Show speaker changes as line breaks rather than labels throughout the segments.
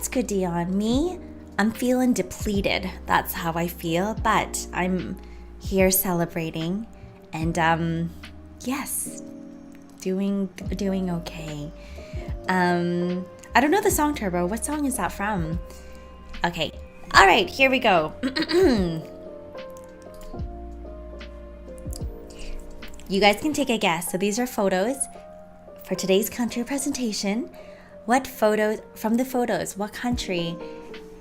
That's good, Dion. Me, I'm feeling depleted. That's how I feel, but I'm here celebrating and yes, doing okay. I don't know the song, Turbo. What song is that from? Okay. All right, here we go. You guys can take a guess. So these are photos for today's country presentation. What photos, from the photos, what country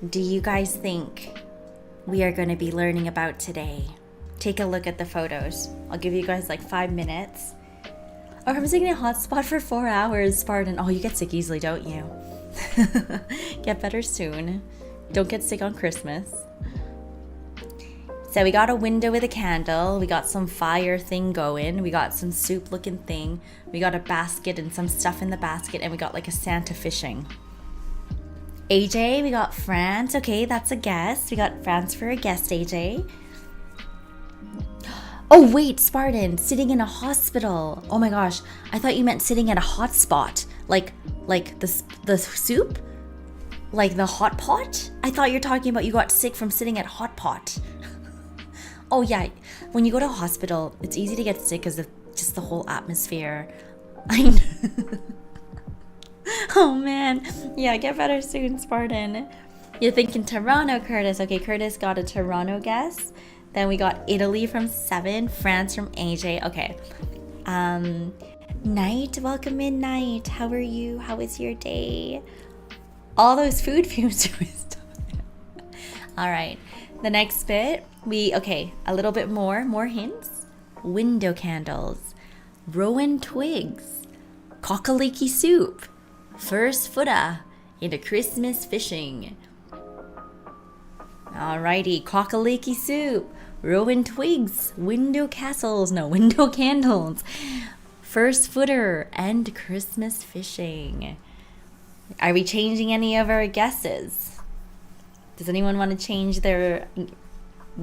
do you guys think we are going to be learning about today? Take a look at the photos. I'll give you guys like 5 minutes. Or I'm sitting in a hotspot for 4 hours, Spartan. Oh, you get sick easily, don't you? Get better soon. Don't get sick on Christmas. So we got a window with a candle. We got some fire thing going. We got some soup looking thing. We got a basket and some stuff in the basket. And we got like a Santa fishing. AJ, we got France. Okay, that's a guess. We got France for a guess, AJ. Oh wait, Spartan, sitting in a hospital. Oh my gosh, I thought you meant sitting at a hot spot. Like the soup? Like the hot pot? I thought you're talking about you got sick from sitting at hot pot. Oh yeah, when you go to a hospital, it's easy to get sick because of just the whole atmosphere. Oh man, yeah, get better soon, Spartan. You're thinking Toronto, Curtis. Okay, Curtis got a Toronto guess. Then we got Italy from 7, France from AJ. Okay. Night, welcome in, Night. How are you? How was your day? All those food fumes. All right. The next bit, a little bit more hints. Window candles, rowan twigs, cockaliki soup, first footer into Christmas fishing. Alrighty, cockaliki soup, rowan twigs, window candles, first footer, and Christmas fishing. Are we changing any of our guesses? Does anyone want to change their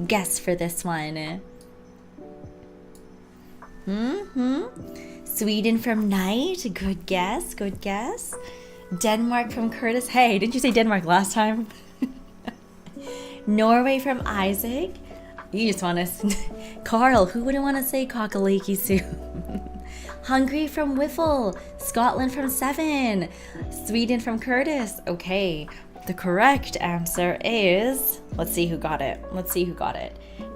guess for this one? Sweden from Night. Good guess. Denmark from Curtis. Hey, didn't you say Denmark last time? Norway from Isaac. You just want to... Carl, who wouldn't want to say cockaliki soup? Hungary from Wiffle. Scotland from 7. Sweden from Curtis. Okay. The correct answer is, let's see who got it.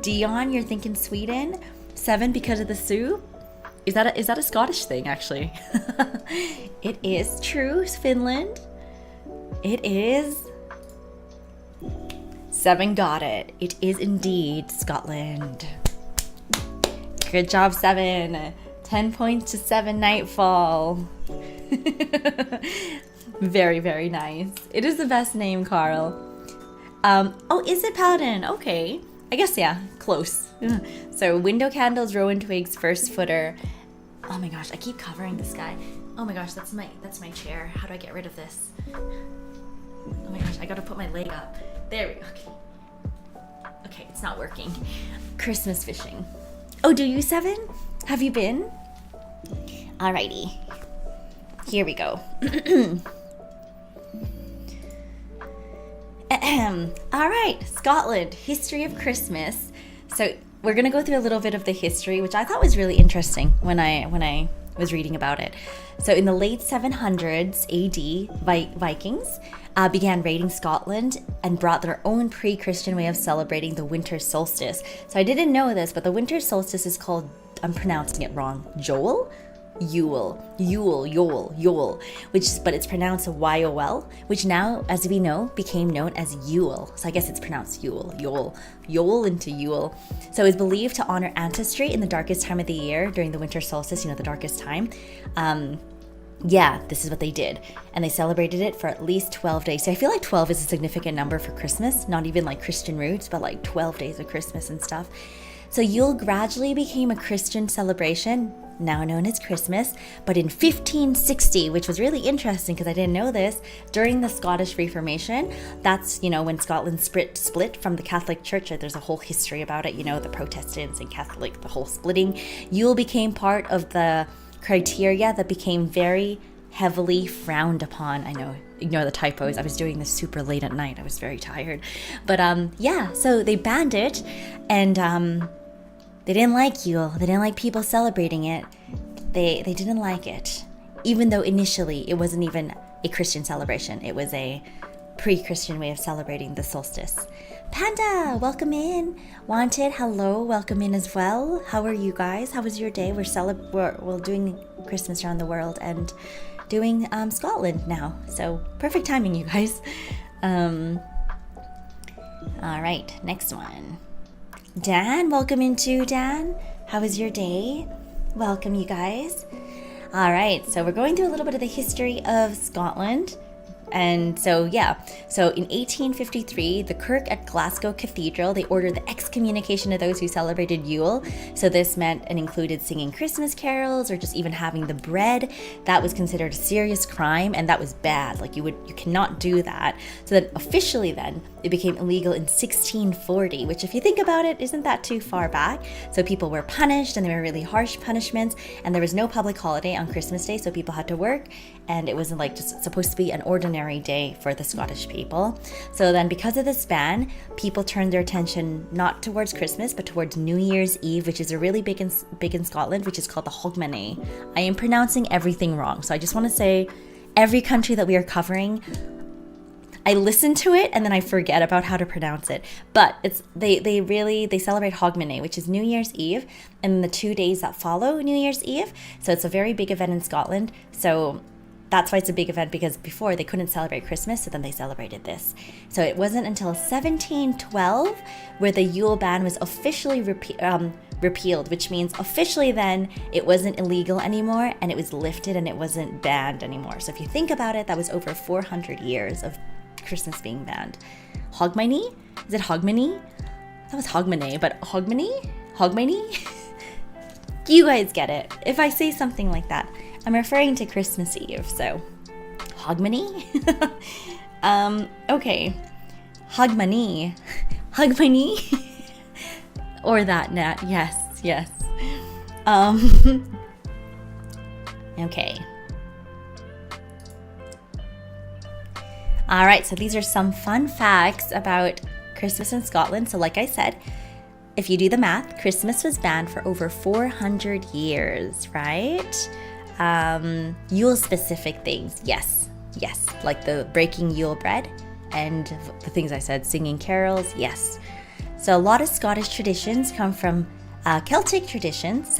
Dion, you're thinking Sweden. 7 because of the soup. Is that a Scottish thing, actually? It is true, Finland. It is. 7 got it. It is indeed Scotland. Good job, 7. 10 points to 7 Nightfall. Very, very nice. It is the best name, Carl. Oh, is it Paladin? Okay. I guess, yeah, close. So, window candles, rowan twigs, first footer. Oh my gosh, I keep covering this guy. Oh my gosh, that's my chair. How do I get rid of this? Oh my gosh, I gotta put my leg up. There we go. Okay, it's not working. Christmas fishing. Oh, do you, 7? Have you been? Alrighty. Here we go. All right, Scotland, history of Christmas. So we're gonna go through a little bit of the history, which I thought was really interesting when I was reading about it. So in the late 700s AD, Vikings began raiding Scotland and brought their own pre-Christian way of celebrating the winter solstice. So I didn't know this, but the winter solstice is called, I'm pronouncing it wrong, Yule, but it's pronounced Y-O-L, which now, as we know, became known as Yule. So I guess it's pronounced Yule into Yule. So it's believed to honor ancestry in the darkest time of the year during the winter solstice, the darkest time. This is what they did. And they celebrated it for at least 12 days. So I feel like 12 is a significant number for Christmas, not even like Christian roots, but like 12 days of Christmas and stuff. So Yule gradually became a Christian celebration, now known as Christmas, but in 1560, which was really interesting because I didn't know this, during the Scottish Reformation, that's, when Scotland split from the Catholic Church. There's a whole history about it, the Protestants and Catholic, the whole splitting. Yule became part of the criteria that became very heavily frowned upon. I know, ignore the typos. I was doing this super late at night. I was very tired. But yeah, so they banned it, and they didn't like Yule. They didn't like people celebrating it. They didn't like it. Even though initially it wasn't even a Christian celebration. It was a pre-Christian way of celebrating the solstice. Panda, welcome in. Wanted, hello, welcome in as well. How are you guys? How was your day? We're doing Christmas around the world and doing Scotland now. So perfect timing, you guys. All right, next one. Dan, welcome in too, Dan. How was your day? Welcome, you guys. All right, so we're going through a little bit of the history of Scotland. And so, yeah, so in 1853, the Kirk at Glasgow Cathedral, they ordered the excommunication of those who celebrated Yule. So this meant and included singing Christmas carols or just even having the bread. That was considered a serious crime, and that was bad. Like you cannot do that. So then officially then, it became illegal in 1640, which if you think about it, isn't that too far back? So people were punished, and they were really harsh punishments, and there was no public holiday on Christmas Day, so people had to work, and it wasn't like just supposed to be an ordinary day for the Scottish people. So then because of this ban, people turned their attention not towards Christmas, but towards New Year's Eve, which is a really big in Scotland, which is called the Hogmanay. I am pronouncing everything wrong. So I just want to say every country that we are covering, I listen to it and then I forget about how to pronounce it. But they celebrate Hogmanay, which is New Year's Eve, and the 2 days that follow New Year's Eve. So it's a very big event in Scotland. So that's why it's a big event, because before they couldn't celebrate Christmas, so then they celebrated this. So it wasn't until 1712 where the Yule ban was officially repealed, which means officially then it wasn't illegal anymore, and it was lifted and it wasn't banned anymore. So if you think about it, that was over 400 years of Christmas being banned. Hogmanay? Is it Hogmanay? That was Hogmanay, but Hogmanay? Hogmanay? You guys get it. If I say something like that, I'm referring to Christmas Eve, so Hogmanay? Okay. Hogmanay. Hogmanay? Or that, Nat. Yes. Okay. All right, so these are some fun facts about Christmas in Scotland. So like I said, if you do the math, Christmas was banned for over 400 years, right? Yule specific things, yes, like the breaking Yule bread and the things I said, singing carols, yes. So a lot of Scottish traditions come from Celtic traditions.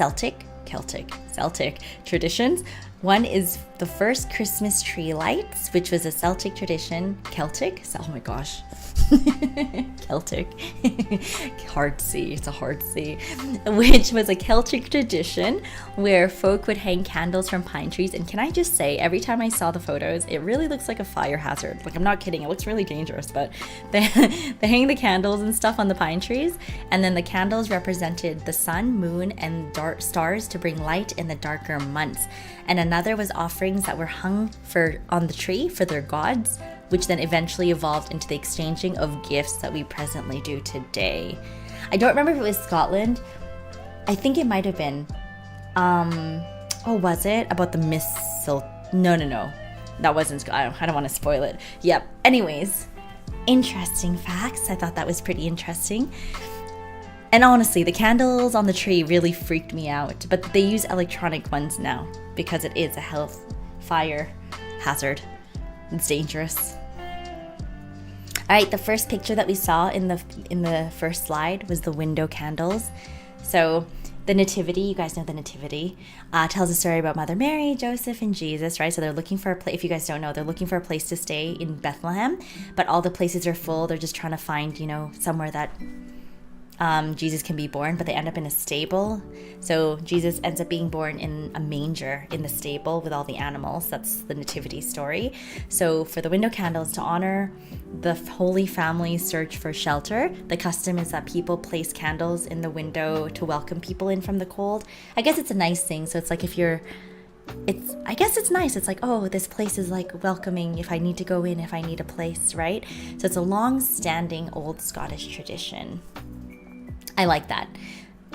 One is the first Christmas tree lights, which was a Celtic tradition. Oh my gosh. Celtic. Hard C. It's a hard C. Which was a Celtic tradition where folk would hang candles from pine trees. And can I just say, every time I saw the photos, it really looks like a fire hazard. Like, I'm not kidding. It looks really dangerous, but they hang the candles and stuff on the pine trees. And then the candles represented the sun, moon, and dark stars to bring light in the darker months. And another was offerings that were hung on the tree for their gods, which then eventually evolved into the exchanging of gifts that we presently do today. I don't remember if it was Scotland. I think it might have been. Was it? About the missile? No. That wasn't. I don't want to spoil it. Yep. Anyways, interesting facts. I thought that was pretty interesting. And honestly, the candles on the tree really freaked me out. But they use electronic ones now because it is a health fire hazard. It's dangerous. All right, the first picture that we saw in the first slide was the window candles. So the Nativity, you guys know the Nativity, tells a story about Mother Mary, Joseph, and Jesus, right? So they're looking for a place. If you guys don't know, they're looking for a place to stay in Bethlehem, but all the places are full. They're just trying to find, somewhere that Jesus can be born, but they end up in a stable. So Jesus ends up being born in a manger in the stable with all the animals. That's the nativity story. So for the window candles, to honor the Holy Family's search for shelter, the custom is that people place candles in the window to welcome people in from the cold. I guess it's a nice thing. So it's like I guess it's nice. It's like, oh, this place is like welcoming if I need to go in, if I need a place, right? So it's a long-standing old Scottish tradition. I like that.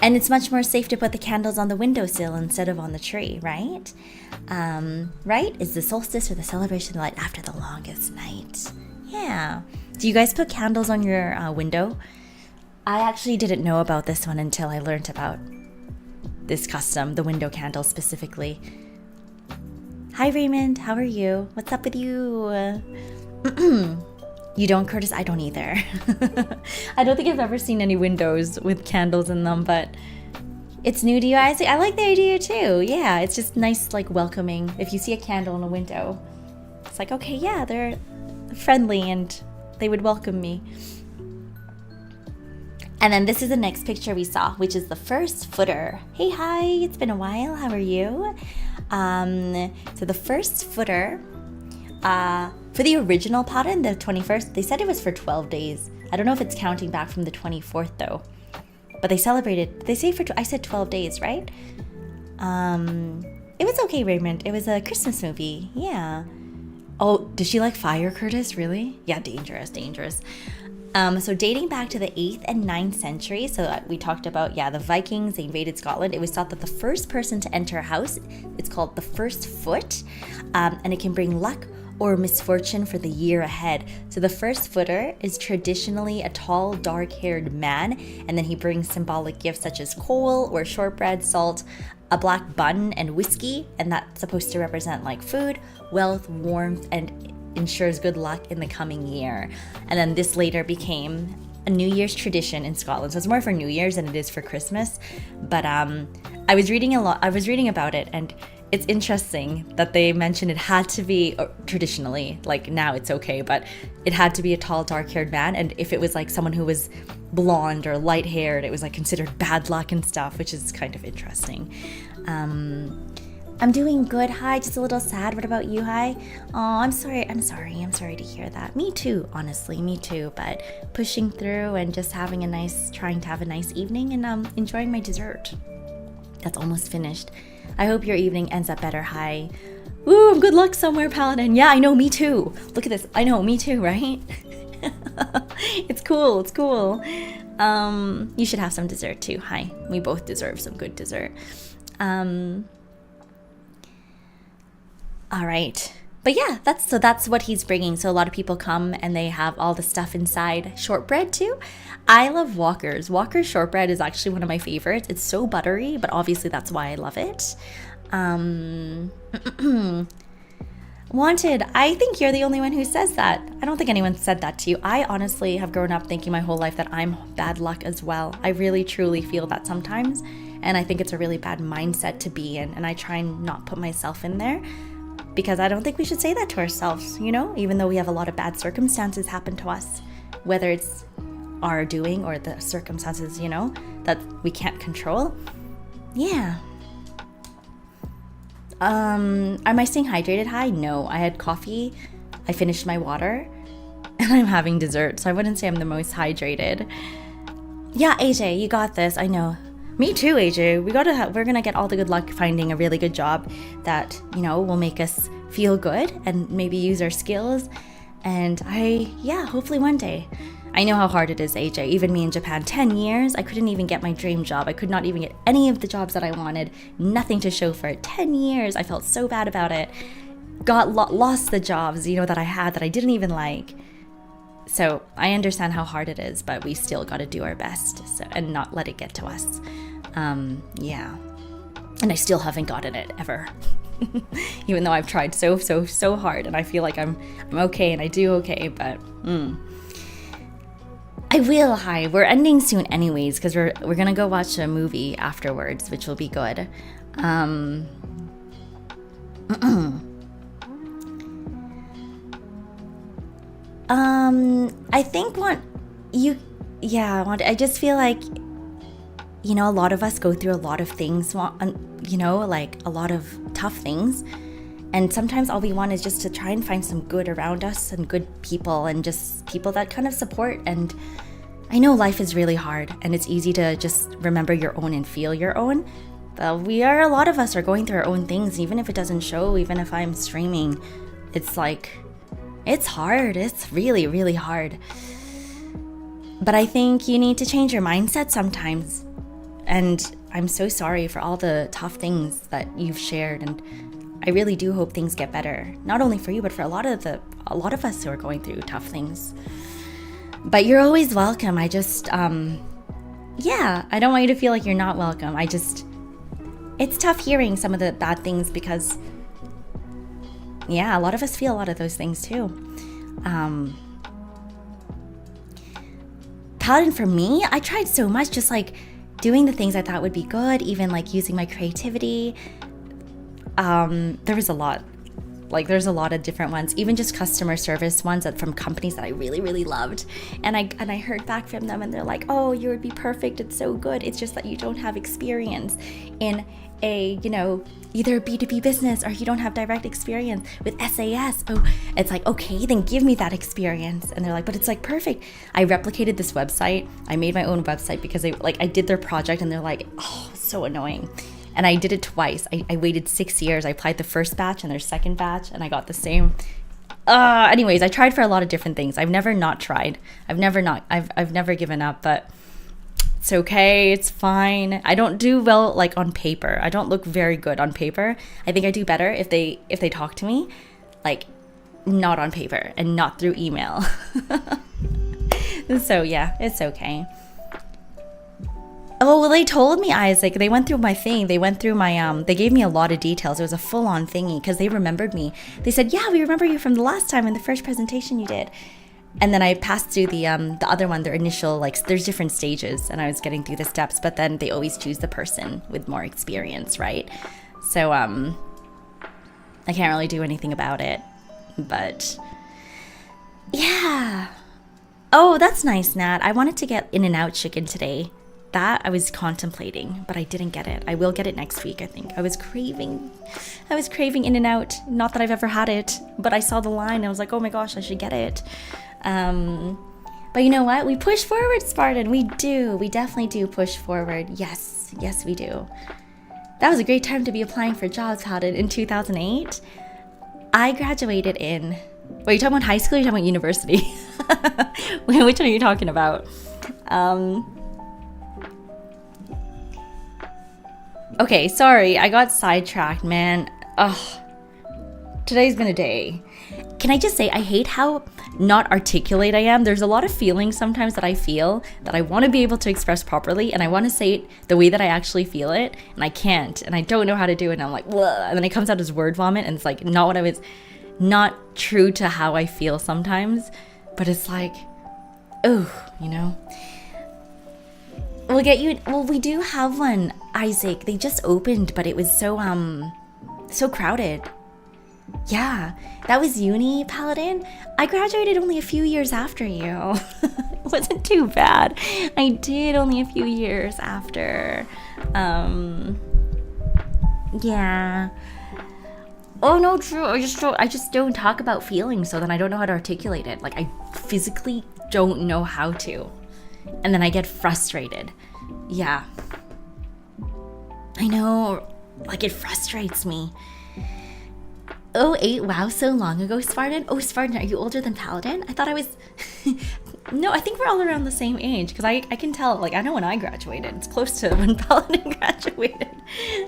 And it's much more safe to put the candles on the windowsill instead of on the tree, right? Right? It's the solstice or the celebration of light after the longest night. Yeah. Do you guys put candles on your window? I actually didn't know about this one until I learned about this custom, the window candle specifically. Hi Raymond, how are you? What's up with you? You don't, Curtis? I don't either. I don't think I've ever seen any windows with candles in them, but it's new to you. I like the idea too. Yeah, it's just nice, like welcoming. If you see a candle in a window, it's like, okay, yeah, they're friendly and they would welcome me. And then this is the next picture we saw, which is the first footer. Hey, hi, it's been a while. How are you? So the first footer, for the original pattern, the 21st, they said it was for 12 days. I don't know if it's counting back from the 24th though. But they celebrated, they say I said 12 days, right? It was okay, Raymond. It was a Christmas movie, yeah. Oh, did she like fire, Curtis? Really? Yeah, dangerous. So dating back to the 8th and 9th century, so we talked about, the Vikings, they invaded Scotland. It was thought that the first person to enter a house, it's called the first foot, and it can bring luck or misfortune for the year ahead. So the first footer is traditionally a tall, dark-haired man, and then he brings symbolic gifts such as coal or shortbread, salt, a black bun, and whiskey, and that's supposed to represent like food, wealth, warmth, and ensures good luck in the coming year. And then this later became a New Year's tradition in Scotland. So it's more for New Year's than it is for Christmas. But I was reading about it, and it's interesting that they mentioned it had to be traditionally, like now it's okay, but it had to be a tall, dark-haired man. And if it was like someone who was blonde or light-haired, it was like considered bad luck and stuff, which is kind of interesting. I'm doing good. Hi, just a little sad. What about you? Hi. Oh, I'm sorry to hear that. Me too, honestly, me too. But pushing through and just trying to have a nice evening and enjoying my dessert. That's almost finished. I hope your evening ends up better. Hi. Woo, good luck somewhere, Paladin. Yeah, I know, me too. Look at this. I know, me too, right? It's cool. You should have some dessert too. Hi. We both deserve some good dessert. All right. But yeah, that's what he's bringing. So a lot of people come and they have all the stuff inside. Shortbread too. I love Walker's. Walker's shortbread is actually one of my favorites. It's so buttery, but obviously that's why I love it. Wanted, I think you're the only one who says that. I don't think anyone said that to you. I honestly have grown up thinking my whole life that I'm bad luck as well. I really truly feel that sometimes. And I think it's a really bad mindset to be in. And I try and not put myself in there. Because I don't think we should say that to ourselves, even though we have a lot of bad circumstances happen to us, whether it's our doing or the circumstances, that we can't control. Yeah. Am I staying hydrated? Hi? No, I had coffee, I finished my water, and I'm having dessert, so I wouldn't say I'm the most hydrated. Yeah, AJ, you got this, I know. Me too, AJ. We're gonna get all the good luck finding a really good job that, will make us feel good and maybe use our skills. And hopefully one day. I know how hard it is, AJ. Even me in Japan, 10 years, I couldn't even get my dream job. I could not even get any of the jobs that I wanted. Nothing to show for it. 10 years. I felt so bad about it. Lost the jobs, that I had that I didn't even like. So I understand how hard it is, but we still got to do our best and not let it get to us. Yeah. And I still haven't gotten it ever. Even though I've tried so hard and I feel like I'm okay and I do okay, but I will. Hi. We're ending soon anyways because we're going to go watch a movie afterwards, which will be good. I think I just feel like, a lot of us go through a lot of things, like a lot of tough things. And sometimes all we want is just to try and find some good around us and good people and just people that kind of support. And I know life is really hard and it's easy to just remember your own and feel your own. But a lot of us are going through our own things, even if it doesn't show, even if I'm streaming. It's like, it's hard. It's really, really hard. But I think you need to change your mindset sometimes. And I'm so sorry for all the tough things that you've shared, and I really do hope things get better. Not only for you, but for a lot of us who are going through tough things. But you're always welcome. I just I don't want you to feel like you're not welcome. It's tough hearing some of the bad things because a lot of us feel a lot of those things too. Paladin, for me, I tried so much, just like doing the things I thought would be good, even like using my creativity. There was a lot. Like, there's a lot of different ones, even just customer service ones from companies that I really, really loved. And I heard back from them, and they're like, oh, you would be perfect. It's so good. It's just that you don't have experience in a, either a B2B business, or you don't have direct experience with SAS. Oh, it's like, okay, then give me that experience. And they're like, but it's like perfect. I replicated this website. I made my own website because I did their project, and they're like, oh, so annoying. And I did it twice. I waited 6 years. I applied the first batch and their second batch, and I got the same. Anyways, I tried for a lot of different things. I've never not tried. I've never given up, but it's okay. It's fine. I don't do well like on paper. I don't look very good on paper. I think I do better if they talk to me, like not on paper and not through email. So yeah, it's okay. Oh, well, they told me, Isaac. They went through my thing. They went through my, they gave me a lot of details. It was a full-on thingy because they remembered me. They said, yeah, we remember you from the last time in the first presentation you did. And then I passed through the other one, their initial, like, there's different stages, and I was getting through the steps, but then they always choose the person with more experience, right? So, I can't really do anything about it, but yeah. Oh, that's nice, Nat. I wanted to get In-N-Out chicken today. That I was contemplating, but I didn't get it. I will get it next week, I think. I was craving In-N-Out. Not that I've ever had it, but I saw the line and I was like, oh my gosh, I should get it. But you know what? We push forward, Spartan. We do. We definitely do push forward. Yes. Yes, we do. That was a great time to be applying for jobs, Paladin, in 2008. I graduated in... Wait, are you talking about high school or are you talking about university? Which one are you talking about? Okay, sorry, I got sidetracked, man. Ugh. Today's been a day. Can I just say, I hate how not articulate I am. There's a lot of feelings sometimes that I feel that I want to be able to express properly, and I want to say it the way that I actually feel it, and I can't, and I don't know how to do it, and I'm like, bleh, and then it comes out as word vomit, and it's like not true to how I feel sometimes, but it's like, oh, We'll get you. Well, we do have one, Isaac. They just opened, but it was so crowded. Yeah, that was uni, Paladin. I graduated only a few years after you. It wasn't too bad. I did only a few years after. Yeah. Oh no, true. I just don't talk about feelings, so then I don't know how to articulate it. Like, I physically don't know how to. And then I get frustrated. Yeah. I know. Like, it frustrates me. 08, wow, so long ago, Spartan. Oh, Spartan, are you older than Paladin? I thought I was... No, I think we're all around the same age. Because I can tell, like, I know when I graduated. It's close to when Paladin graduated.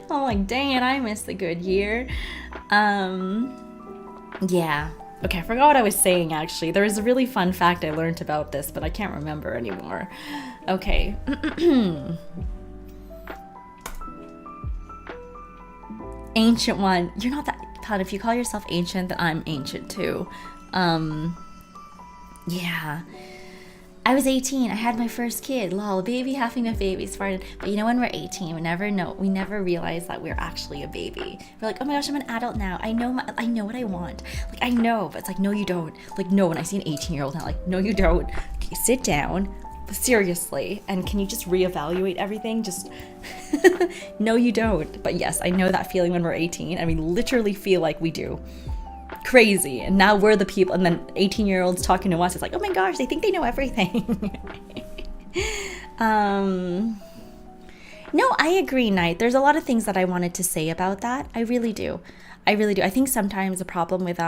I'm like, dang it, I missed a good year. Yeah. Okay, I forgot what I was saying, actually. There was a really fun fact I learned about this, but I can't remember anymore. Okay. Ancient one. You're not that... Paladin, if you call yourself ancient, then I'm ancient, too. Yeah. I was 18. I had my first kid. Lol, baby having a baby, Spartan. But you know, when we're 18, we never realize that we're actually a baby. We're like, oh my gosh, I'm an adult now. I know what I want. Like, I know, but it's like, no, you don't. Like, no, when I see an 18-year-old now, like, no, you don't. Okay, sit down. Seriously. And can you just reevaluate everything? Just, no, you don't. But yes, I know that feeling when we're 18, and we literally feel like we do. Crazy. And now we're the people, and then 18-year-olds talking to us, it's like, oh my gosh, they think they know everything. No, I agree, Knight. There's a lot of things that I wanted to say about that. I really do. I think sometimes the problem with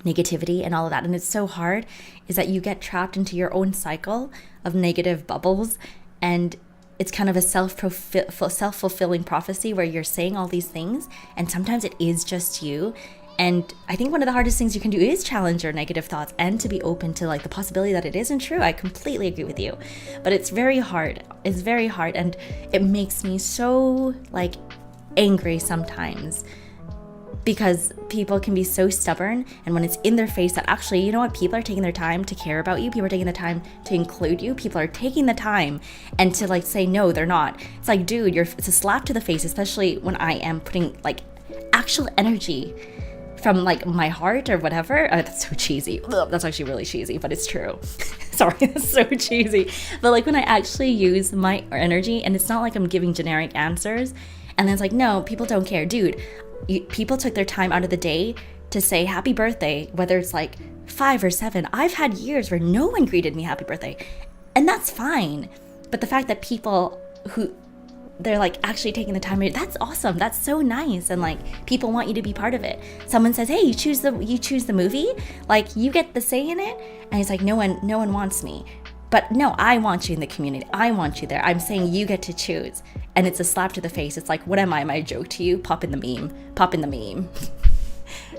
negativity and all of that, and it's so hard, is that you get trapped into your own cycle of negative bubbles, and it's kind of a self-fulfilling prophecy where you're saying all these things and sometimes it is just you. And I think one of the hardest things you can do is challenge your negative thoughts and to be open to like the possibility that it isn't true. I completely agree with you, but it's very hard. It's very hard, and it makes me so like angry sometimes because people can be so stubborn, and when it's in their face that actually, you know what, people are taking their time to care about you, people are taking the time to include you, people are taking the time and to like say no, they're not. It's like, dude, it's a slap to the face, especially when I am putting like actual energy from like my heart or whatever. That's so cheesy. Ugh, that's actually really cheesy, but it's true. Sorry, that's so cheesy. But like when I actually use my energy, and it's not like I'm giving generic answers, and then it's like, no, people don't care. Dude, people took their time out of the day to say happy birthday, whether it's like 5 or 7. I've had years where no one greeted me happy birthday, and that's fine. But the fact that people who they're like actually taking the time, that's awesome, that's so nice, and like people want you to be part of it. Someone says, hey, you choose the movie, like you get the say in it, and it's like, no one wants me. But no, I want you in the community, I want you there, I'm saying you get to choose. And it's a slap to the face. It's like, what am I? Am I a joke to you? Pop in the meme.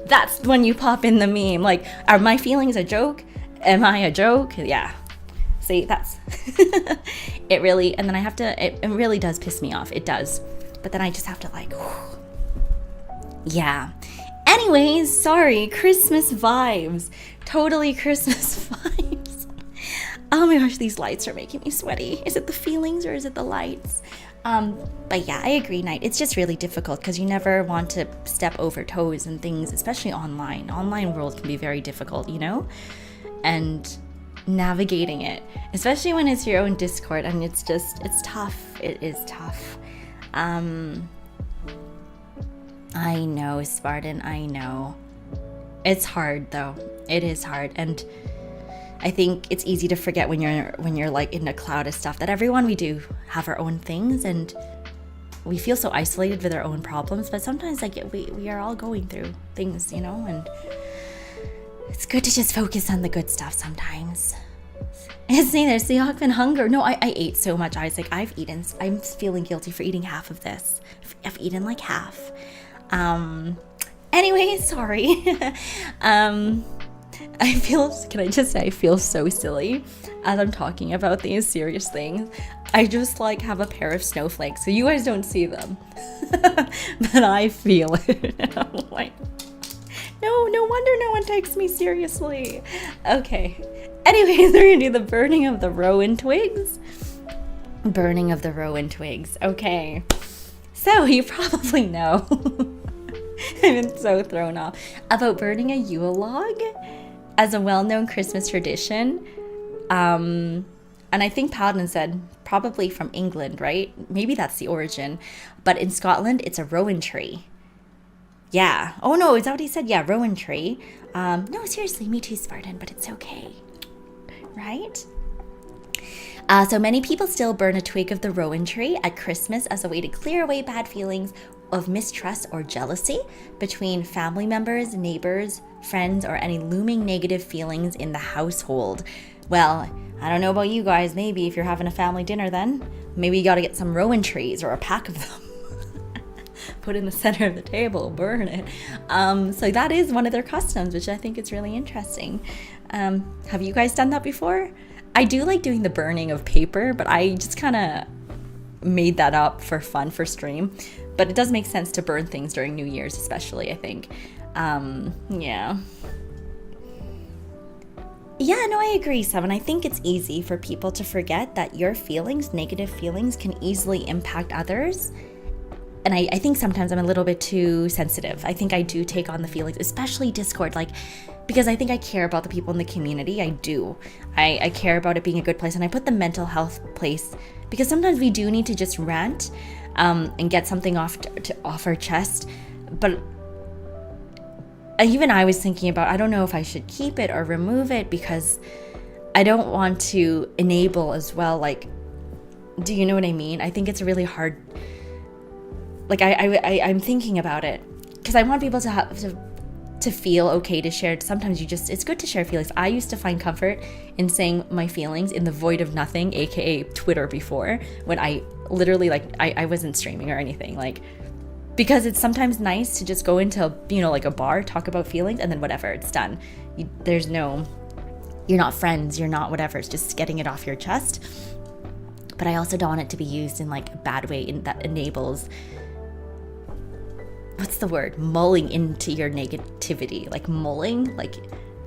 That's when you pop in the meme. Like, are my feelings a joke? Am I a joke? Yeah. See, that's it really, and then I have to, it really does piss me off. It does. But then I just have to like, yeah. Anyways, sorry, Christmas vibes. Totally Christmas vibes. Oh my gosh, these lights are making me sweaty. Is it the feelings or is it the lights? But yeah, I agree, Knight. It's just really difficult because you never want to step over toes and things, especially online. Online world can be very difficult, you know? And navigating it, especially when it's your own Discord, and it's tough. It is tough. I know, Spartan, I know. It's hard though. It is hard, and I think it's easy to forget when you're like in a cloud of stuff that everyone, we do have our own things, and we feel so isolated with our own problems, but sometimes like we are all going through things, you know, and it's good to just focus on the good stuff sometimes. It's there's the Awkman hunger. No, I ate so much, Isaac. I'm feeling guilty for eating half of this. I've eaten like half. Anyway, sorry. Can I just say I feel so silly as I'm talking about these serious things. I just like have a pair of snowflakes, so you guys don't see them. But I feel it. I'm like, no wonder no one takes me seriously. Okay. Anyways, we're gonna do the burning of the rowan twigs. Burning of the rowan twigs. Okay. So you probably know. I've been so thrown off about burning a Yule log as a well-known Christmas tradition. And I think Paladin said probably from England, right? Maybe that's the origin. But in Scotland, it's a rowan tree. Yeah. Oh no, is that what he said? Yeah, rowan tree. No, seriously, me too, Spartan, but it's okay. Right? So many people still burn a twig of the rowan tree at Christmas as a way to clear away bad feelings of mistrust or jealousy between family members, neighbors, friends, or any looming negative feelings in the household. Well, I don't know about you guys, maybe if you're having a family dinner then, maybe you gotta get some rowan trees or a pack of them. Put in the center of the table, burn it. So that is one of their customs, which I think is really interesting. Have you guys done that before? I do like doing the burning of paper, but I just kind of made that up for fun for stream. But it does make sense to burn things during New Year's, especially, I think. Yeah. Yeah, no, I agree, Seven. I think it's easy for people to forget that your feelings, negative feelings, can easily impact others. And I think sometimes I'm a little bit too sensitive. I think I do take on the feelings, especially Discord, like, because I think I care about the people in the community. I do. I care about it being a good place, and I put the mental health place because sometimes we do need to just rant and get something off our chest. But even I was thinking about, I don't know if I should keep it or remove it because I don't want to enable as well. Like, do you know what I mean? I think it's really hard. Like I'm thinking about it because I want people to to feel okay to share. Sometimes it's good to share feelings. I used to find comfort in saying my feelings in the void of nothing, aka Twitter, before, when I literally, like, I wasn't streaming or anything, like, because it's sometimes nice to just go into, you know, like a bar, talk about feelings, and then whatever, it's done. You're not friends, you're not whatever, it's just getting it off your chest. But I also don't want it to be used in like a bad way that enables, what's the word, mulling into your negativity, like mulling, like,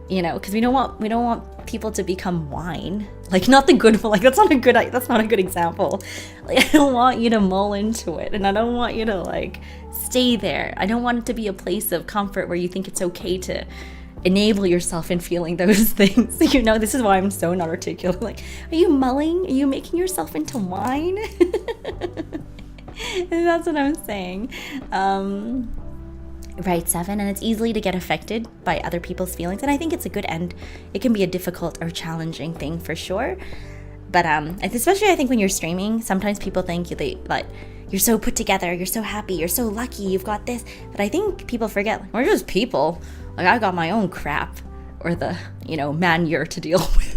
you know, because we don't want people to become wine, like, not the good, like, that's not a good example. Like, I don't want you to mull into it, and I don't want you to like stay there. I don't want it to be a place of comfort where you think it's okay to enable yourself in feeling those things. You know, this is why I'm so not articulate. Like, are you mulling? Are you making yourself into wine? And that's what I'm saying. Right, 7, and it's easily to get affected by other people's feelings, and I think it's a good end. It can be a difficult or challenging thing for sure, but especially I think when you're streaming, sometimes people think like you're so put together, you're so happy, you're so lucky, you've got this, but I think people forget, like, we're just people. Like, I got my own crap, or the, you know, manure to deal with.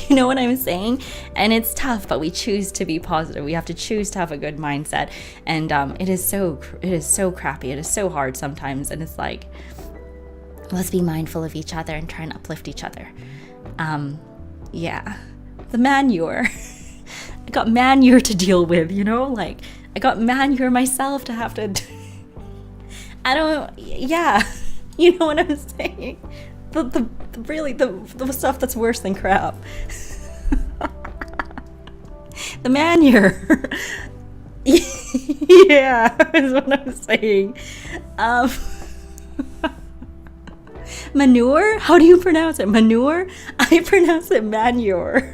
You know what I'm saying? And it's tough, but we choose to be positive. We have to choose to have a good mindset. And it is so crappy. It is so hard sometimes. And it's like, let's be mindful of each other and try and uplift each other. Yeah. The manure. I got manure to deal with, you know? Like, I got manure myself to have to... yeah. You know what I'm saying? The stuff that's worse than crap. The manure. Yeah, is what I'm saying. Manure? How do you pronounce it? Manure? I pronounce it manure.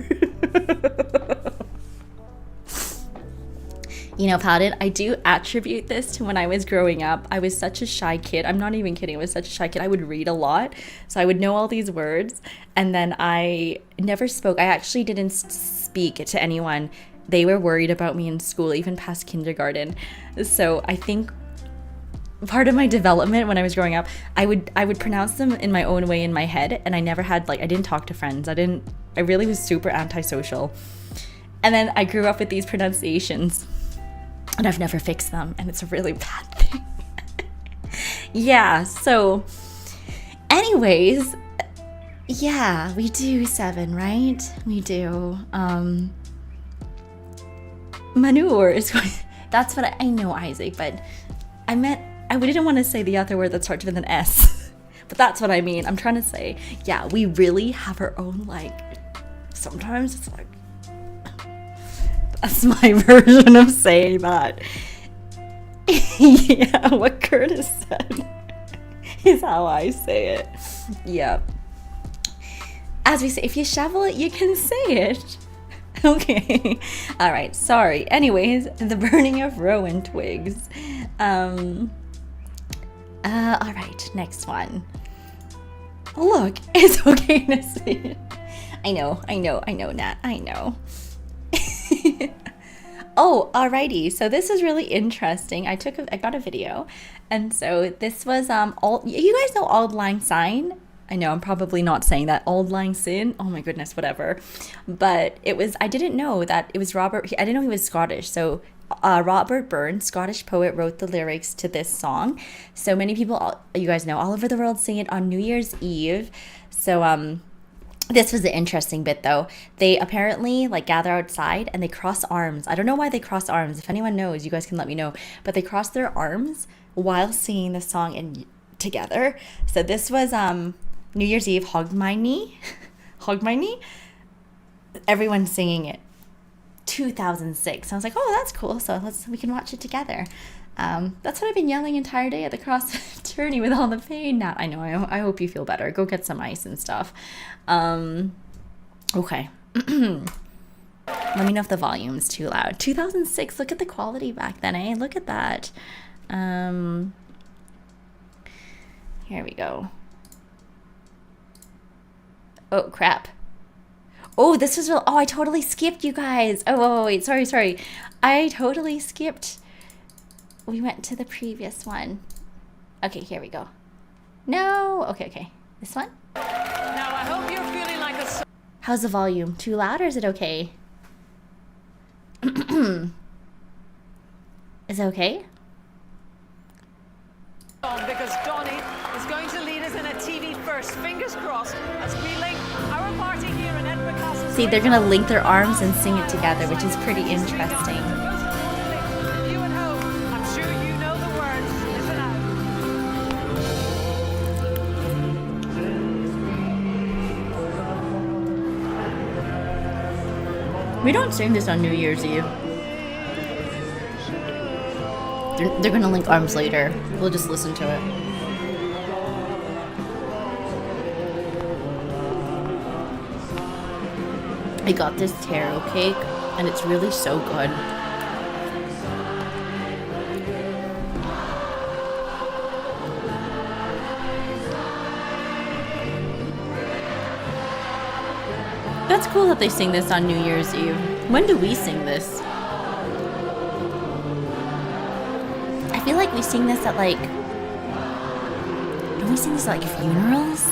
You know, Paladin, I do attribute this to when I was growing up. I was such a shy kid. I'm not even kidding. I was such a shy kid. I would read a lot, so I would know all these words, and then I never spoke. I actually didn't speak to anyone. They were worried about me in school, even past kindergarten. So I think part of my development when I was growing up, I would pronounce them in my own way in my head, and I never had, like, I didn't talk to friends. I really was super antisocial. And then I grew up with these pronunciations. And I've never fixed them, and it's a really bad thing. Yeah, so anyways, yeah, we do 7, right? We do. Manure is going... That's what I know, Isaac, but I didn't want to say the other word that starts with an S. But that's what I mean. I'm trying to say, yeah, we really have our own, like, sometimes it's like, that's my version of saying that. Yeah, what Curtis said is how I say it. Yeah. As we say, if you shovel it, you can say it. Okay. All right. Sorry. Anyways, the burning of rowan twigs. All right. Next one. Look, it's okay to see it. I know, Nat. I know. Oh, alrighty. So this is really interesting. I got a video, and so this was you guys know Auld Lang Syne? I know I'm probably not saying that, Auld Lang Syne. Oh my goodness, whatever. But I didn't know that it was Robert. I didn't know he was Scottish. So Robert Burns, Scottish poet, wrote the lyrics to this song. So many people, you guys know, all over the world sing it on New Year's Eve. So this was the interesting bit, though. They apparently, like, gather outside and they cross arms. I don't know why they cross arms. If anyone knows, you guys can let me know. But they cross their arms while singing the song together. So this was New Year's Eve, Hug My Knee. Hug My Knee. Everyone's singing it. 2006. I was like, oh, that's cool. So we can watch it together. That's what I've been yelling entire day at the cross tourney with all the pain. Nat, I know. I hope you feel better. Go get some ice and stuff. Okay. Let me know if the volume's too loud. 2006. Look at the quality back then, eh? Look at that. Here we go. Oh, crap. Oh, this was real. Oh, I totally skipped, you guys. Oh, wait. Sorry. I totally skipped. We went to the previous one. Okay, here we go. No. Okay. This one?
Now I hope you're feeling like a
How's the volume? Too loud or is it okay? Is it okay?
song because Donny is going to lead us in a TV first. Fingers crossed as we link our party here in Edinburgh Castle.
See, they're gonna link their arms and sing it together, which is pretty interesting.
You at home, I'm sure you know the words. Listen out.
We don't sing this on New Year's Eve. They're gonna link arms later. We'll just listen to it. I got this taro cake and it's really so good. That's cool that they sing this on New Year's Eve. When do we sing this? I feel like we sing this at like... Don't we sing this at like funerals?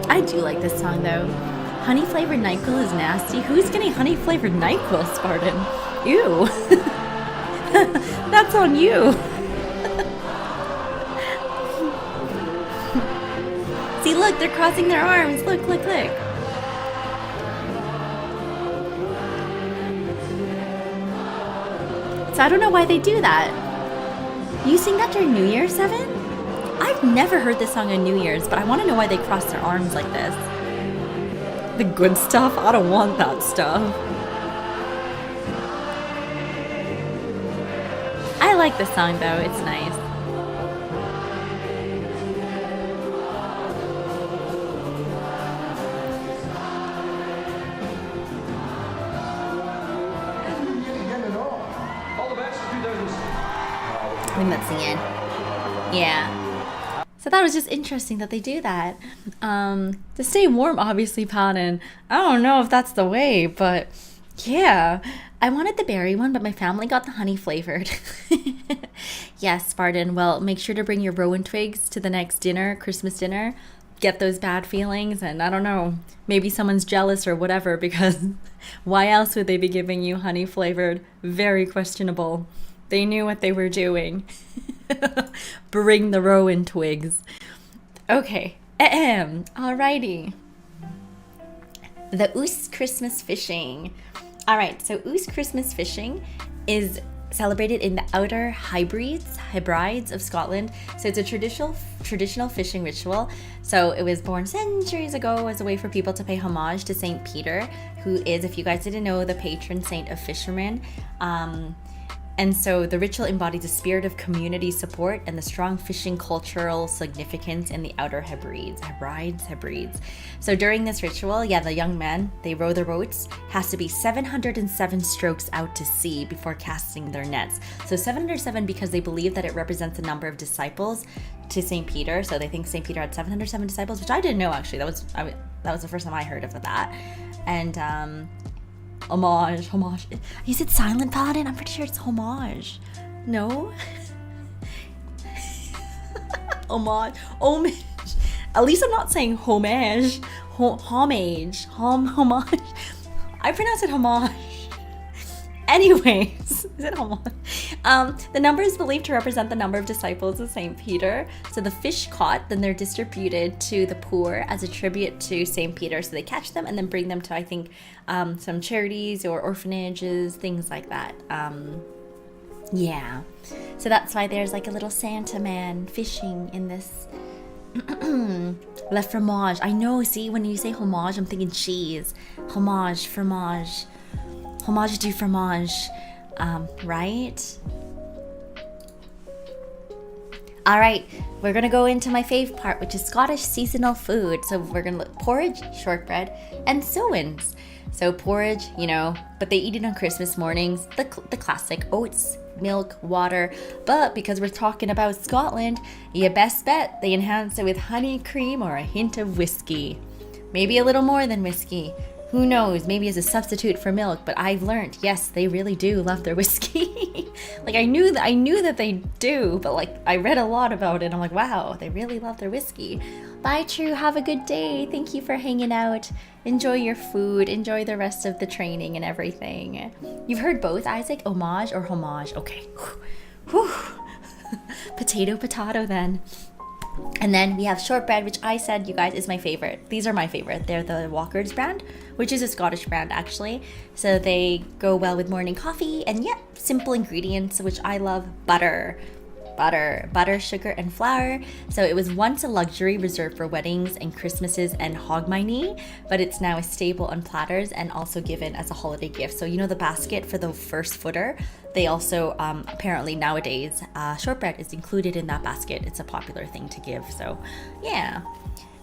I do like this song though. Honey flavored NyQuil is nasty. Who's getting honey flavored NyQuil, Spartan? Ew. That's on you. See, look, they're crossing their arms. Look. So I don't know why they do that. You sing that during New Year's, Seven? I've never heard this song on New Year's, but I want to know why they cross their arms like this. The good stuff? I don't want that stuff. I like this song though, it's nice. I think that's the end. Yeah. So that was just interesting that they do that. To stay warm, obviously, Paladin. I don't know if that's the way, but yeah. I wanted the berry one, but my family got the honey flavored. Yes, Spartan. Well, make sure to bring your rowan twigs to the next dinner, Christmas dinner. Get those bad feelings, and I don't know, maybe someone's jealous or whatever, because why else would they be giving you honey flavored? Very questionable. They knew what they were doing. Bring the rowan twigs. Okay. Alrighty. The Oos Christmas fishing. Alright, so Oos Christmas fishing is celebrated in the Outer Hebrides of Scotland. So it's a traditional fishing ritual. So it was born centuries ago as a way for people to pay homage to Saint Peter, who is, if you guys didn't know, the patron saint of fishermen. And so the ritual embodies a spirit of community support and the strong fishing cultural significance in the Outer Hebrides. So during this ritual, the young men, they row their boats, has to be 707 strokes out to sea before casting their nets. So 707 because they believe that it represents the number of disciples to St. Peter. So they think St. Peter had 707 disciples, which I didn't know actually. That was the first time I heard of that. And homage. Is it silent, Paladin? I'm pretty sure it's homage. No? Homage. At least I'm not saying homage. Homage. Homage. I pronounce it homage. Anyways, is it homage? The number is believed to represent the number of disciples of St. Peter. So the fish caught, then they're distributed to the poor as a tribute to St. Peter. So they catch them and then bring them to, I think, some charities or orphanages, things like that. Yeah. So that's why there's like a little Santa man fishing in this. Le fromage. I know, see, when you say homage, I'm thinking cheese. Homage, fromage. Homage du fromage, right? All right, we're gonna go into my fave part, which is Scottish seasonal food. So we're gonna look porridge, shortbread, and sowens. So porridge, but they eat it on Christmas mornings. The classic oats, milk, water. But because we're talking about Scotland, you best bet they enhance it with honey, cream, or a hint of whiskey. Maybe a little more than whiskey. Who knows, maybe as a substitute for milk, but I've learned, yes, they really do love their whiskey. Like I knew that they do, but like I read a lot about it. I'm like, wow, they really love their whiskey. Bye, True. Have a good day. Thank you for hanging out. Enjoy your food. Enjoy the rest of the training and everything. You've heard both, Isaac? Homage or homage? Okay. Whew. Potato then. And then we have shortbread, which I said, you guys, is my favorite. These are my favorite. They're the Walker's brand, which is a Scottish brand, actually. So they go well with morning coffee. And yeah, simple ingredients, which I love. Butter, sugar, and flour. So it was once a luxury reserved for weddings and Christmases and hogmanay, but it's now a staple on platters and also given as a holiday gift. So you know the basket for the first footer? They also, apparently nowadays, shortbread is included in that basket. It's a popular thing to give, so yeah.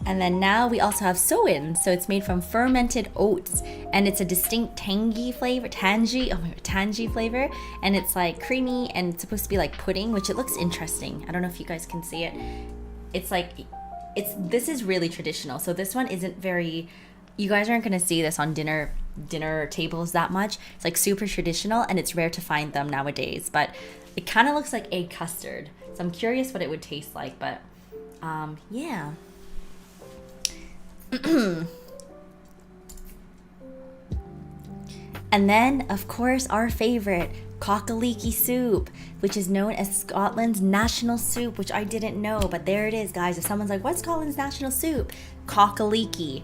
And then now we also have so-in, so it's made from fermented oats, and it's a distinct tangy flavor, tangy flavor, and it's like creamy, and it's supposed to be like pudding, which it looks interesting. I don't know if you guys can see it. It's like, this is really traditional, so this one isn't very, you guys aren't gonna see this on dinner tables that much. It's like super traditional, and it's rare to find them nowadays, but it kind of looks like egg custard, so I'm curious what it would taste like, but yeah. And then, of course, our favorite, cockaliki soup, which is known as Scotland's national soup, which I didn't know, but there it is, guys. If someone's like, what's Scotland's national soup? Cockaliki.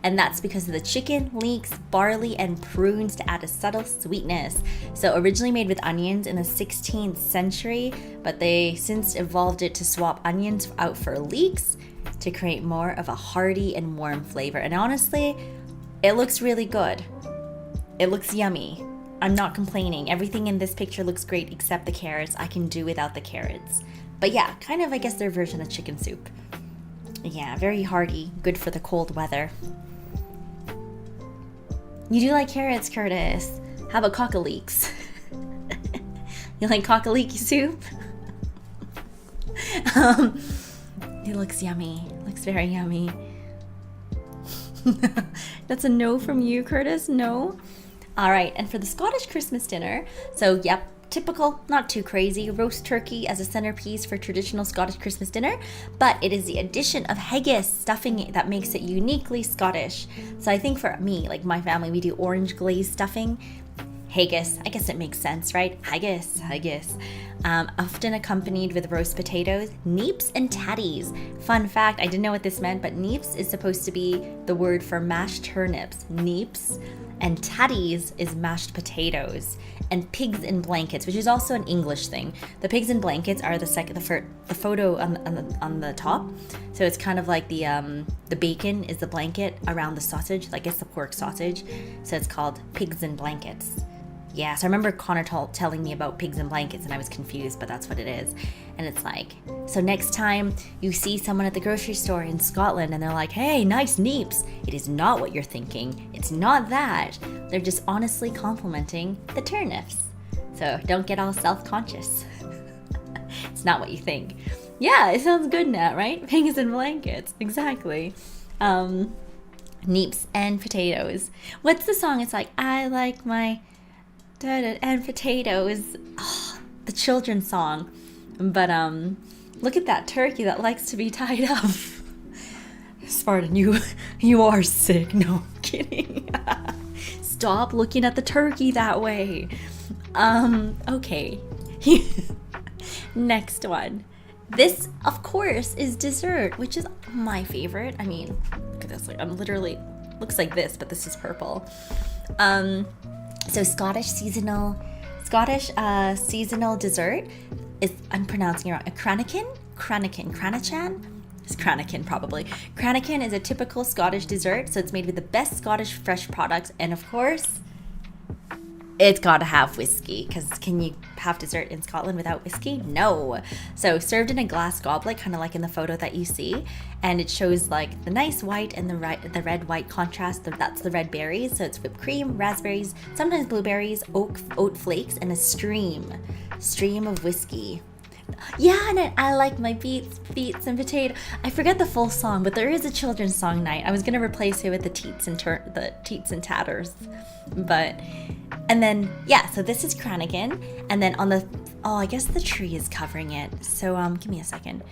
And that's because of the chicken, leeks, barley, and prunes to add a subtle sweetness. So originally made with onions in the 16th century, but they since evolved it to swap onions out for leeks to create more of a hearty and warm flavor. And honestly, it looks really good. It looks yummy. I'm not complaining. Everything in this picture looks great except the carrots. I can do without the carrots. But yeah, kind of, I guess, their version of chicken soup. Yeah, very hearty, good for the cold weather. You do like carrots, Curtis. How about cockaleeks? You like cockaliki soup? It looks yummy. Looks very yummy. That's a no from you, Curtis? No? All right, and for the Scottish Christmas dinner, so yep, typical, not too crazy, roast turkey as a centerpiece for traditional Scottish Christmas dinner, but it is the addition of haggis stuffing that makes it uniquely Scottish. So I think for me, like my family, we do orange glazed stuffing. Haggis, I guess it makes sense, right? Haggis. Often accompanied with roast potatoes, neeps, and tatties. Fun fact, I didn't know what this meant, but neeps is supposed to be the word for mashed turnips. Neeps. And tatties is mashed potatoes. And pigs in blankets, which is also an English thing. The pigs in blankets are the photo on the top. So it's kind of like the bacon is the blanket around the sausage, like it's the pork sausage. So it's called pigs in blankets. Yeah, so I remember Connor telling me about pigs in blankets and I was confused, but that's what it is. And it's like, so next time you see someone at the grocery store in Scotland and they're like, hey, nice neeps, it is not what you're thinking. It's not that. They're just honestly complimenting the turnips. So don't get all self-conscious. It's not what you think. Yeah, it sounds good now, right? Pigs in blankets, exactly. Neeps and potatoes. What's the song? It's like, I like my and potatoes. Oh, the children's song. But look at that turkey that likes to be tied up. Spartan, you are sick. No, I'm kidding. Stop looking at the turkey that way. Okay. Next one. This, of course, is dessert, which is my favorite. I mean, look at this. Like, I'm literally, looks like this, but this is purple. So Scottish seasonal dessert is, I'm pronouncing it wrong, a cranachan? It's cranachan, probably. Cranachan is a typical Scottish dessert, so it's made with the best Scottish fresh products, and of course, It's gotta have whiskey, because can you have dessert in Scotland without whiskey? No. So served in a glass goblet, kind of like in the photo that you see, and it shows like the nice white and the red white contrast. That's the red berries. So it's whipped cream, raspberries, sometimes blueberries, oat flakes, and a stream of whiskey. Yeah, and I like my beets and potato. I forget the full song, but there is a children's song night. I was gonna replace it with the Teets and Tatters, but and then yeah. So this is Cranigan, and then on the I guess the tree is covering it. So give me a second.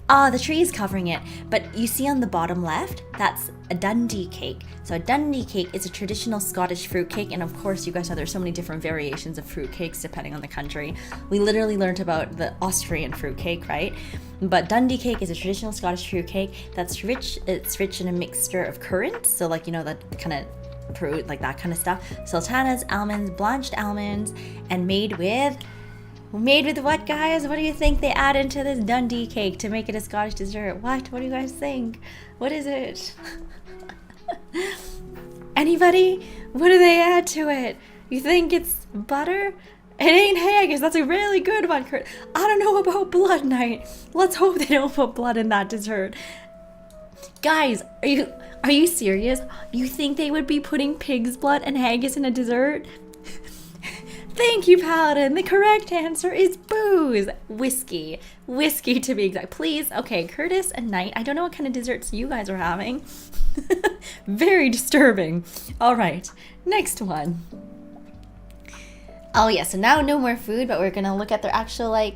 The tree is covering it, but you see on the bottom left, that's a Dundee cake. So a Dundee cake is a traditional Scottish fruit cake, and of course you guys know there's so many different variations of fruit cakes depending on the country. We literally learned about the Austrian fruit cake, right? But Dundee cake is a traditional Scottish fruit cake that's rich. It's rich in a mixture of currants, so like, you know, that kind of fruit, like that kind of stuff. Sultanas, almonds, blanched almonds, and made with what, guys? What do you think they add into this Dundee cake to make it a Scottish dessert? What do you guys think? What is it? Anybody? What do they add to it? You think it's butter? It ain't haggis. That's a really good one, Kurt. I don't know about blood night. Let's hope they don't put blood in that dessert. Guys, are you serious? You think they would be putting pig's blood and haggis in a dessert? Thank you, Paladin. The correct answer is booze. Whiskey to be exact. Please. Okay, Curtis and Knight. I don't know what kind of desserts you guys are having. Very disturbing. All right, next one. Oh yeah, so now no more food, but we're gonna look at their actual like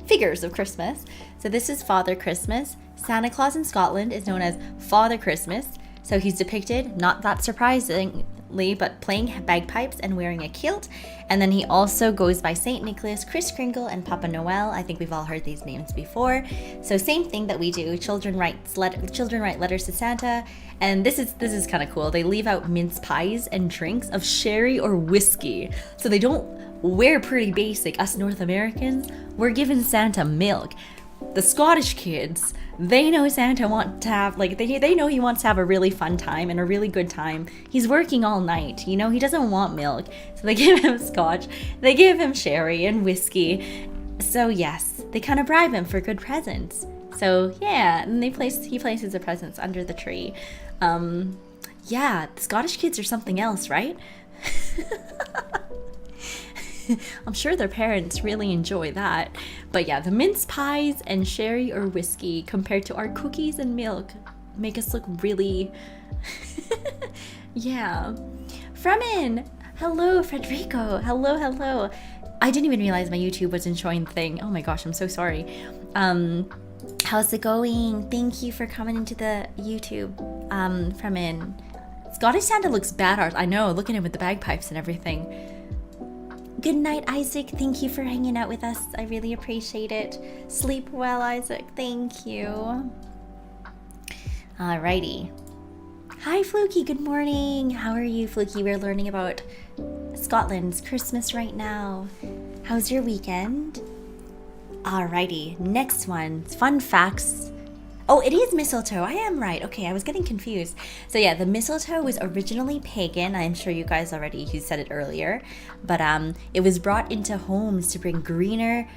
figures of Christmas. So this is Father Christmas. Santa Claus in Scotland is known as Father Christmas. So he's depicted, not that surprisingly, but playing bagpipes and wearing a kilt. And then he also goes by Saint Nicholas, Kris Kringle, and Papa Noel. I think we've all heard these names before. So same thing that we do. Children write letters to Santa, and this is kind of cool. They leave out mince pies and drinks of sherry or whiskey. So they don't. We're pretty basic. Us North Americans, we're giving Santa milk. The Scottish kids, they know Santa wants to have, like, they know he wants to have a really fun time and a really good time. He's working all night, you know, he doesn't want milk. So they give him scotch, they give him sherry and whiskey. So yes, they kind of bribe him for good presents. So yeah, and he places the presents under the tree. Yeah, the Scottish kids are something else, right? I'm sure their parents really enjoy that. But yeah, the mince pies and sherry or whiskey compared to our cookies and milk make us look really... Yeah. Fremen! Hello, Frederico. Hello. I didn't even realize my YouTube wasn't showing the thing. Oh my gosh, I'm so sorry. How's it going? Thank you for coming into the YouTube. Fremen. Scottish Santa looks badass. I know, looking at him with the bagpipes and everything. Good night, Isaac. Thank you for hanging out with us. I really appreciate it. Sleep well, Isaac. Thank you. Alrighty. Hi, Fluky. Good morning. How are you, Fluky? We're learning about Scotland's Christmas right now. How's your weekend? Alrighty. Next one. Fun facts. Oh, it is mistletoe. I am right. Okay, I was getting confused. So yeah, the mistletoe was originally pagan. I'm sure you guys you said it earlier. But it was brought into homes to bring greenery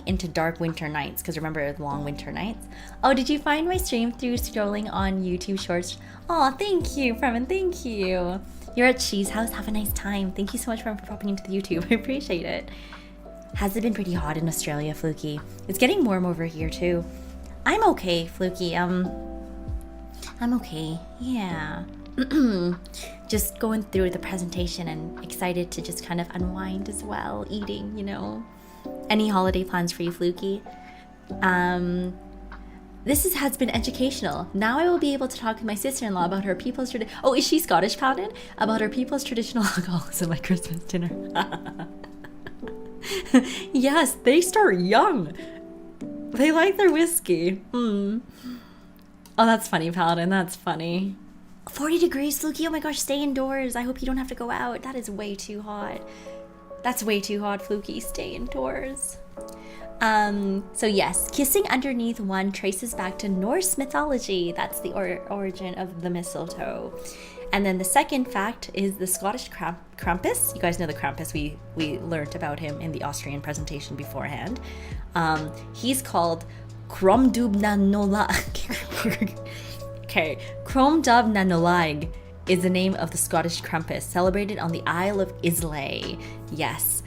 into dark winter nights. Because remember, long winter nights. Oh, did you find my stream through scrolling on YouTube Shorts? Oh, thank you, Fremen. Thank you. You're at Cheese House. Have a nice time. Thank you so much for popping into the YouTube. I appreciate it. Has it been pretty hot in Australia, Fluky? It's getting warm over here too. I'm okay, Fluky. I'm okay. Yeah. Just going through the presentation and excited to just kind of unwind as well, eating, you know. Any holiday plans for you, Fluky? This has been educational. Now I will be able to talk with my sister-in-law about her people's tradition. Oh, is she Scottish, Paladin? About her people's traditional alcoholism at Christmas dinner. Yes, they start young. They like their whiskey. Oh, that's funny, Paladin. That's funny. 40 degrees, Fluky. Oh my gosh, stay indoors. I hope you don't have to go out. That is way too hot. That's way too hot, Fluky. Stay indoors. So yes, kissing underneath one traces back to Norse mythology. That's the origin of the mistletoe. And then the second fact is the Scottish Krampus. You guys know the Krampus. We learned about him in the Austrian presentation beforehand. He's called Cromdubnanolag. Okay, Cromdubnanolag is the name of the Scottish Krampus, celebrated on the Isle of Islay. Yes.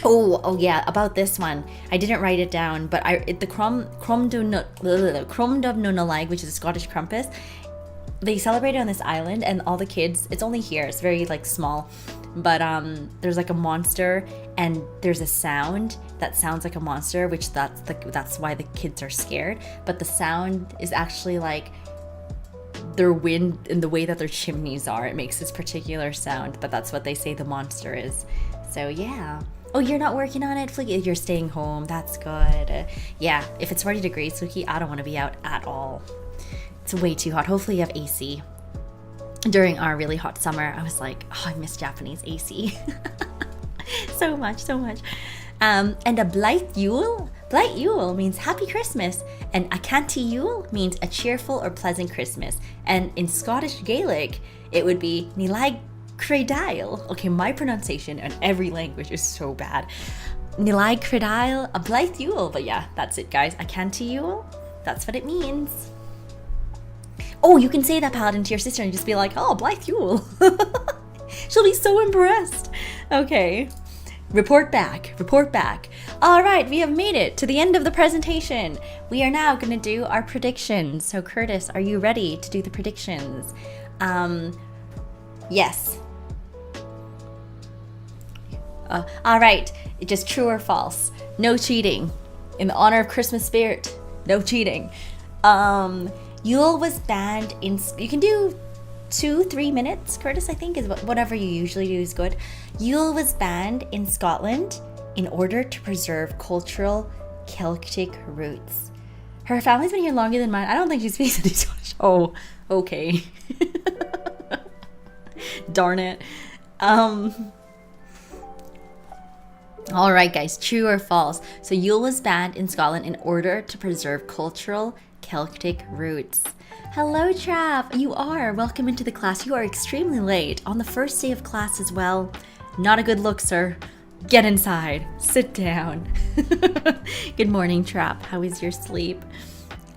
Oh yeah, about this one. I didn't write it down, but the Cromdubnanolag, which is a Scottish Krampus, they celebrate it on this island, and all the kids, it's only here, it's very like small, but there's like a monster, and there's a sound that sounds like a monster, which that's why the kids are scared. But the sound is actually like their wind and the way that their chimneys are. It makes this particular sound, but that's what they say the monster is. So yeah. Oh, you're not working on it, Flicky? You're staying home. That's good. Yeah, if it's 40 degrees, Flicky, I don't want to be out at all. It's way too hot. Hopefully you have AC. During our really hot summer, I was like, oh, I miss Japanese AC. so much. And a Blythe Yule means Happy Christmas. And a Canty Yule means a cheerful or pleasant Christmas. And in Scottish Gaelic, it would be Nilag Credail. Okay, my pronunciation in every language is so bad. Nilag Credail, a Blythe Yule. But yeah, that's it, guys. A Canty Yule, that's what it means. Oh, you can say that, Paladin, to your sister and just be like, oh, Blythe Yule. She'll be so impressed. Okay. Report back. All right, we have made it to the end of the presentation. We are now going to do our predictions. So, Curtis, are you ready to do the predictions? Yes. All right, just true or false. No cheating. In the honor of Christmas spirit, no cheating. Yule was banned in... You can do 2-3 minutes, Curtis, I think, is whatever you usually do is good. Yule was banned in Scotland in order to preserve cultural Celtic roots. Her family's been here longer than mine. I don't think she speaks any Scottish. Oh, okay. Darn it. All right, guys, true or false? So Yule was banned in Scotland in order to preserve cultural Celtic roots. Hello, Trav. You are. Welcome into the class. You are extremely late on the first day of class as well. Not a good look, sir. Get inside. Sit down. Good morning, Trav. How is your sleep?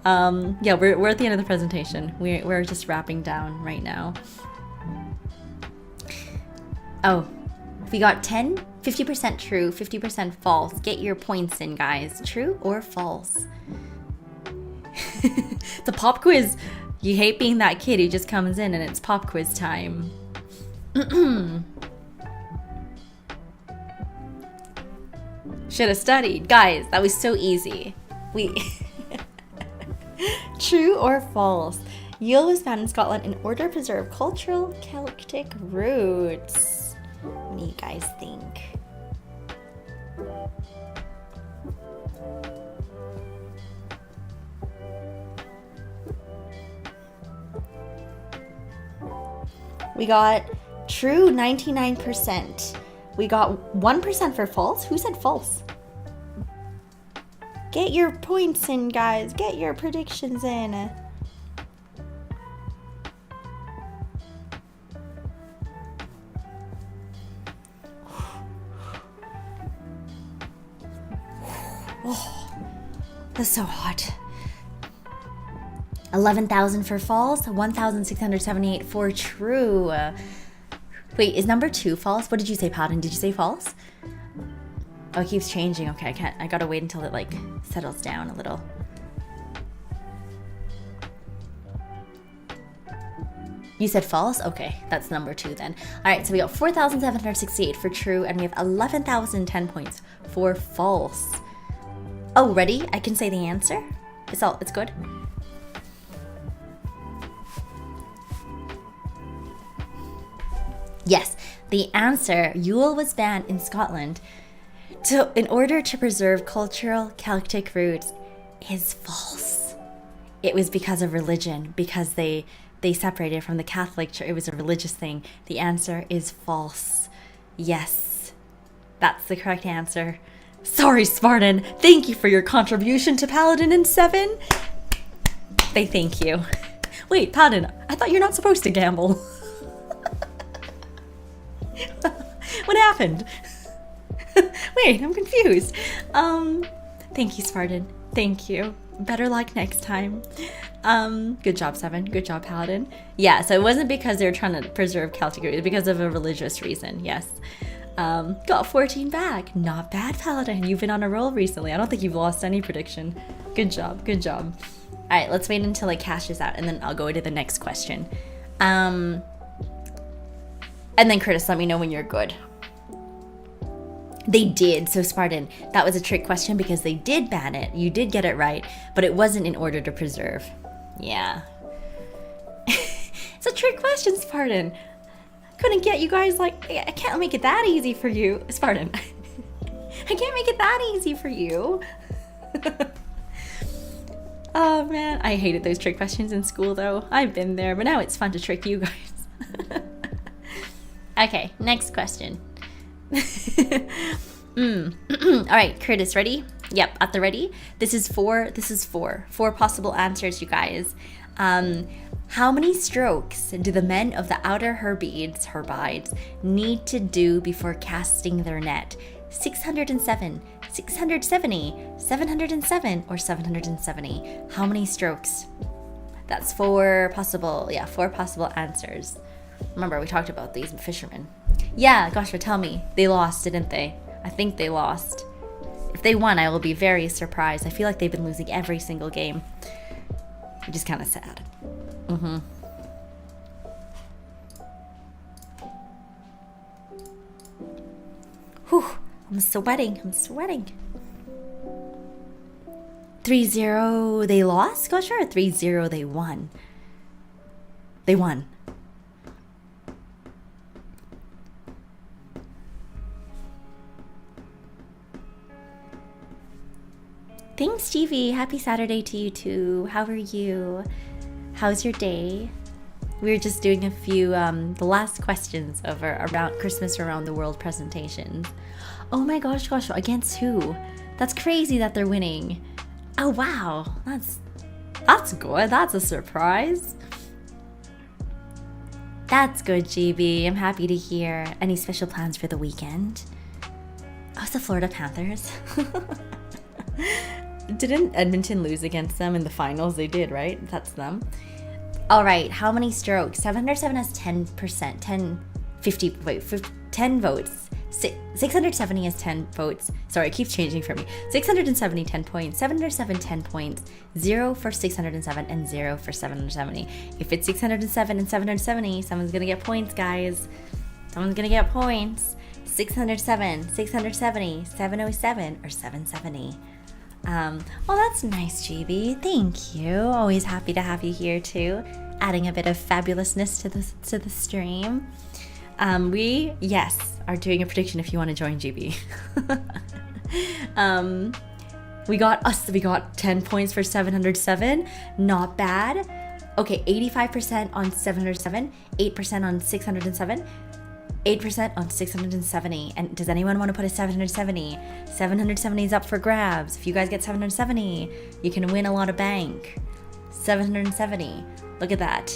Yeah, we're at the end of the presentation. We're just wrapping down right now. Oh, we got 50% true, 50% false. Get your points in, guys. True or false? It's a pop quiz. You hate being that kid who just comes in and it's pop quiz time. Should have studied. Guys, that was so easy. True or false? Yule was banned in Scotland in order to preserve cultural Celtic roots. What do you guys think? We got true 99%. We got 1% for false. Who said false? Get your points in, guys. Get your predictions in. Oh, that's so hot. 11,000 for false, 1,678 for true. Wait, is number 2 false? What did you say, Paladin? Did you say false? Oh, it keeps changing. Okay, I gotta wait until it like settles down a little. You said false? Okay, that's number 2 then. All right, so we got 4,768 for true, and we have 11,010 points for false. Oh, ready? I can say the answer? It's good? Yes, the answer, Yule was banned in Scotland in order to preserve cultural Celtic roots, is false. It was because of religion, because they separated from the Catholic Church. It was a religious thing. The answer is false. Yes, that's the correct answer. Sorry, Spartan. Thank you for your contribution to Paladin in 7. They thank you. Wait, Paladin, I thought you're not supposed to gamble. What happened? Wait, I'm confused. Thank you, Spartan. Thank you. Better luck next time. Good job, Seven. Good job, Paladin. Yeah, so it wasn't because they were trying to preserve Celtic, it was because of a religious reason, yes. Got 14 back. Not bad, Paladin. You've been on a roll recently. I don't think you've lost any prediction. Good job, good job. Alright, let's wait until it cashes out and then I'll go to the next question. And then Curtis, let me know when you're good. They did. So Spartan, that was a trick question because they did ban it. You did get it right, but it wasn't in order to preserve. Yeah. It's a trick question, Spartan. Couldn't get you guys like, I can't make it that easy for you. Spartan. I can't make it that easy for you. Oh man, I hated those trick questions in school though. I've been there, but now it's fun to trick you guys. Okay, next question. All right, Curtis, ready? Yep, at the ready. This is four possible answers, you guys. How many strokes do the men of the outer Herbides need to do before casting their net? 607, 670, 707, or 770? How many strokes? That's four possible answers. Remember, we talked about these fishermen. Yeah, Goshua, tell me. They lost, didn't they? I think they lost. If they won, I will be very surprised. I feel like they've been losing every single game. Which is kind of sad. Whew, I'm sweating. 3-0, they lost? Gosh, sure. 3-0, they won. They won. Thanks, Stevie. Happy Saturday to you too. How are you? How's your day? We were just doing a few, the last questions of our around Christmas Around the World presentations. Oh my gosh, against who? That's crazy that they're winning. Oh wow, that's good. That's a surprise. That's good, GB. I'm happy to hear. Any special plans for the weekend? Oh, it's the Florida Panthers. Didn't Edmonton lose against them in the finals? They did, right? That's them. All right, how many strokes? 707 has 10%, 10 votes. 670 has 10 votes. Sorry, it keeps changing for me. 670, 10 points. 707, 10 points. 0 for 607 and 0 for 770. If it's 607 and 770, someone's gonna get points, guys. Someone's gonna get points. 607, 670, 707, or 770. Well, that's nice, GB. Thank you. Always happy to have you here too, adding a bit of fabulousness to the stream. We are doing a prediction if you want to join, GB. We got 10 points for 707. Not bad. Okay, 85% on 707, 8% on 607. 8% on 670. And does anyone want to put a 770? 770 is up for grabs. If you guys get 770, you can win a lot of bank. 770. Look at that.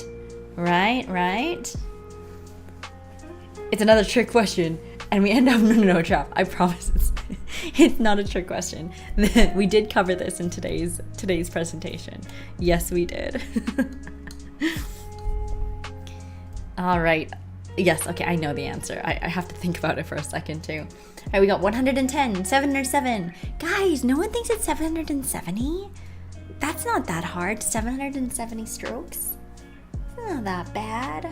Right? It's another trick question. And we end up no trap. I promise it's not a trick question. We did cover this in today's presentation. Yes, we did. All right. Yes, okay, I know the answer. I have to think about it for a second too. All right, we got 110, 707. Guys, no one thinks it's 770? That's not that hard. 770 strokes? It's not that bad.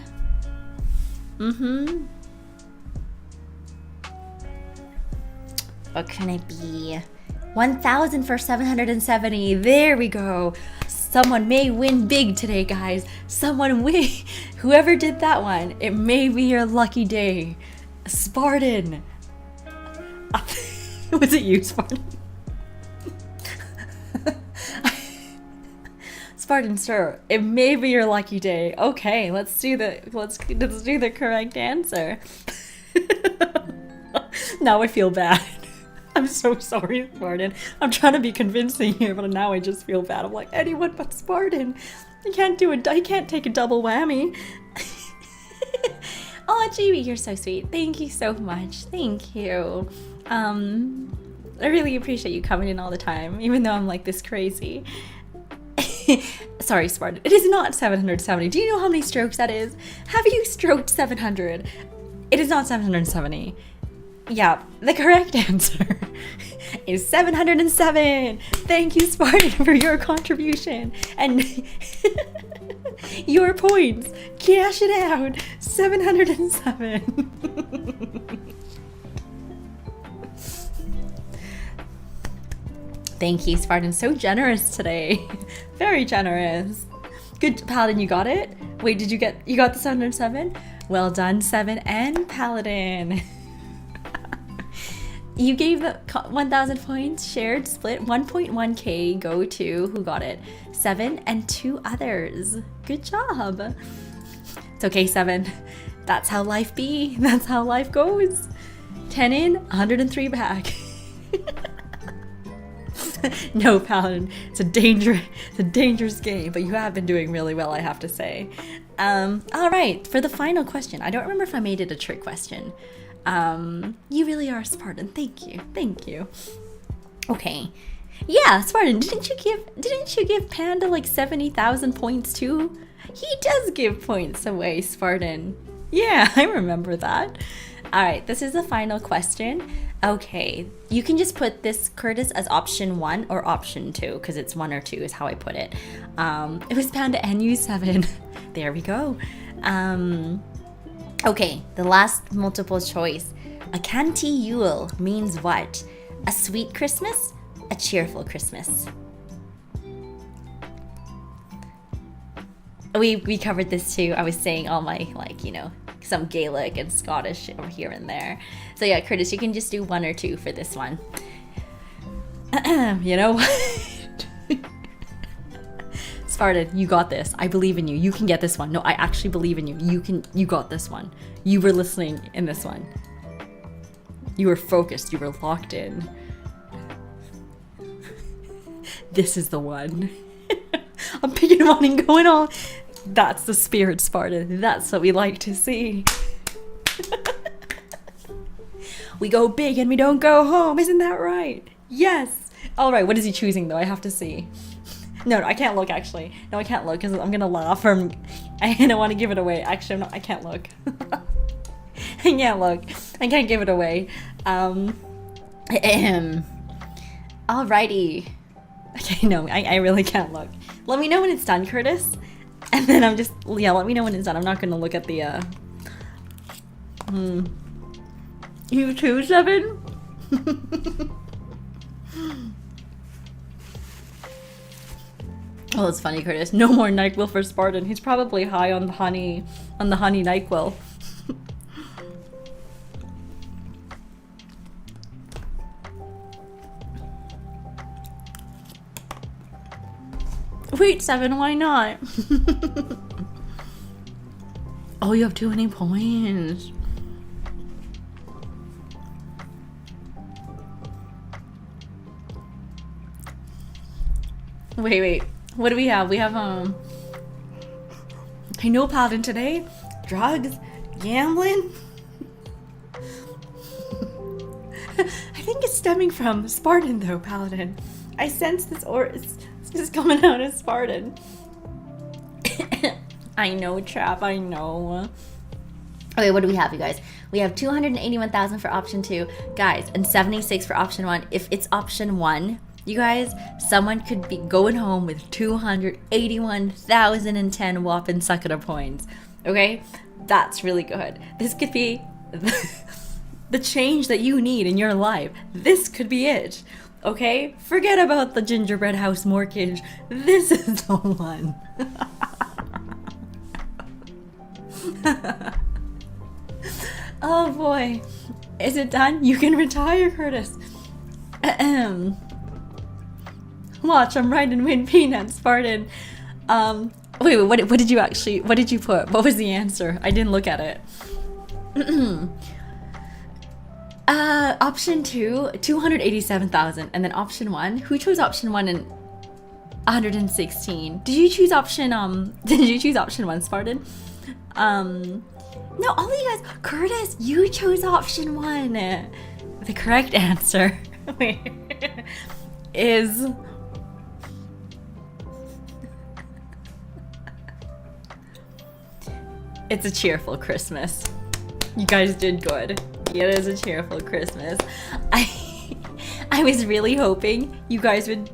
What can it be? 1,000 for 770. There we go. Someone may win big today, guys. Whoever did that one, it may be your lucky day. Spartan. Was it you, Spartan? Spartan, sir, it may be your lucky day. Okay, let's do the correct answer. Now I feel bad. I'm so sorry, Spartan. I'm trying to be convincing here, but now I just feel bad. I'm like, anyone but Spartan. I can't do it. I can't take a double whammy. Oh, GB, you're so sweet. Thank you so much. Thank you. I really appreciate you coming in all the time, even though I'm like this crazy. Sorry, Spartan. It is not 770. Do you know how many strokes that is? Have you stroked 700? It is not 770. Yeah, the correct answer is 707. Thank you, Spartan, for your contribution. And your points. Cash it out. 707. Thank you, Spartan. So generous today. Very generous. Good, Paladin, you got it? Wait, you got the 707? Well done, 7 and Paladin. You gave the 1,000 points, shared, split, 1.1k go to, who got it? 7 and 2 others. Good job. It's okay, 7. That's how life be. That's how life goes. 10 in, 103 back. No, Paladin, it's a dangerous game, but you have been doing really well, I have to say. All right, for the final question, I don't remember if I made it a trick question. You really are Spartan. Thank you. Okay, yeah, Spartan. Didn't you give Panda like 70,000 points too? He does give points away, Spartan. Yeah, I remember that. All right, this is the final question. Okay, you can just put this, Curtis, as option 1 or option 2, because it's 1 or 2 is how I put it. It was Panda NU7. There we go. Okay, the last multiple choice. A Canty Yule means what? A sweet Christmas? A cheerful Christmas? We covered this too. I was saying all my, like, you know, some Gaelic and Scottish over here and there. So yeah, Curtis, you can just do 1 or 2 for this one. You know what? Spartan, you got this. I believe in you. You can get this one. No, I actually believe in you. You got this one. You were listening in this one. You were focused. You were locked in. This is the one. I'm picking one and going on. That's the spirit, Spartan. That's what we like to see. We go big and we don't go home. Isn't that right? Yes. All right. What is he choosing, though? I have to see. No, I can't look, actually. No, I can't look because I'm going to laugh. I don't want to give it away. Actually, I can't look. I can't look. I can't give it away. Alrighty. Okay, no, I really can't look. Let me know when it's done, Curtis. And then let me know when it's done. I'm not going to look at the, You too, 7? Oh, it's funny, Curtis. No more NyQuil for Spartan. He's probably high on the honey NyQuil. Wait, 7, why not? Oh, you have too many points. Wait. What do we have? We have, I know, Paladin, today. Drugs? Gambling? I think it's stemming from Spartan, though, Paladin. I sense this it's just coming out as Spartan. I know, Trap, I know. Okay, what do we have, you guys? We have 281,000 for option 2, guys, and 76 for option 1. If it's option 1, you guys, someone could be going home with 281,010 whopping Sakura points. Okay? That's really good. This could be the change that you need in your life. This could be it. Okay? Forget about the gingerbread house mortgage. This is the one. Oh boy. Is it done? You can retire, Curtis. Watch, I'm riding wind peanuts, Spartan. Wait, what did you put? What was the answer? I didn't look at it. Option 2, 287,000. And then option 1, who chose option 1 and 116. Did you choose option did you choose option 1, Spartan? No, all of you guys. Curtis, you chose option 1. The correct answer is it's a cheerful Christmas. You guys did good. It is a cheerful Christmas. I was really hoping you guys would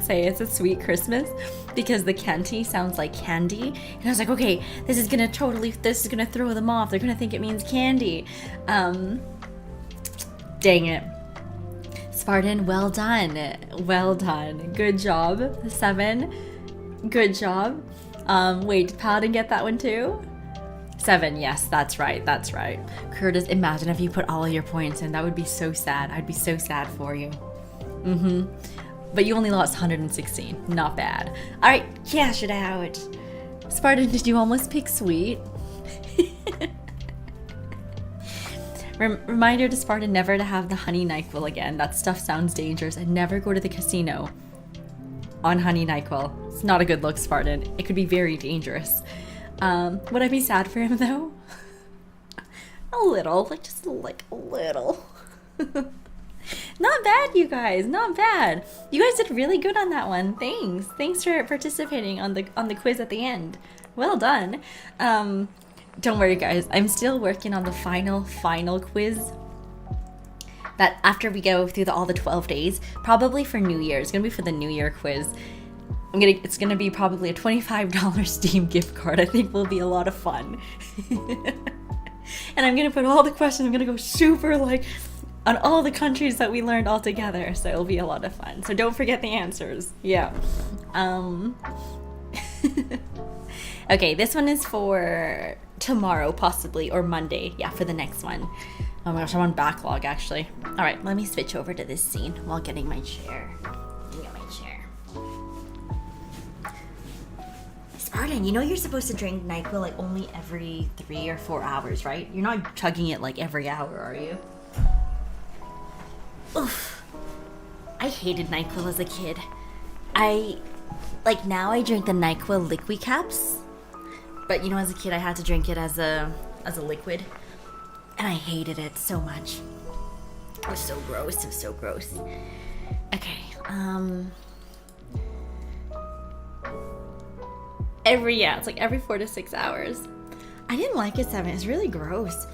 say it's a sweet Christmas because the canty sounds like candy. And I was like, okay, this is gonna throw them off. They're gonna think it means candy. Dang it. Spartan, well done. Well done. Good job. 7. Good job. Wait, did Paladin get that one too? 7, yes, that's right. Curtis, imagine if you put all of your points in. That would be so sad. I'd be so sad for you. But you only lost 116. Not bad. All right, cash it out. Spartan, did you almost pick sweet? Reminder to Spartan never to have the honey NyQuil again. That stuff sounds dangerous. And never go to the casino on honey NyQuil. It's not a good look, Spartan. It could be very dangerous. Would I be sad for him though? A little, just a little. Not bad, you guys, not bad. You guys did really good on that one. Thanks for participating on the quiz at the end. Well done. Don't worry, guys. I'm still working on the final quiz. That after we go through all the 12 days, probably for New Year. It's gonna be for the New Year quiz. It's gonna be probably a $25 Steam gift card. I think will be a lot of fun. And I'm gonna put all the questions. I'm gonna go super on all the countries that we learned all together. So it'll be a lot of fun. So don't forget the answers. Yeah. Okay, this one is for tomorrow, possibly, or Monday. Yeah, for the next one. Oh my gosh, I'm on backlog actually. All right, let me switch over to this scene while getting my chair. Spartan, you know you're supposed to drink NyQuil only every 3 or 4 hours, right? You're not chugging it every hour, are you? Oof. I hated NyQuil as a kid. Now I drink the NyQuil liquid caps. But as a kid I had to drink it as a liquid. And I hated it so much. It was so gross. Okay, it's every 4 to 6 hours. I didn't like it 7. It's really gross.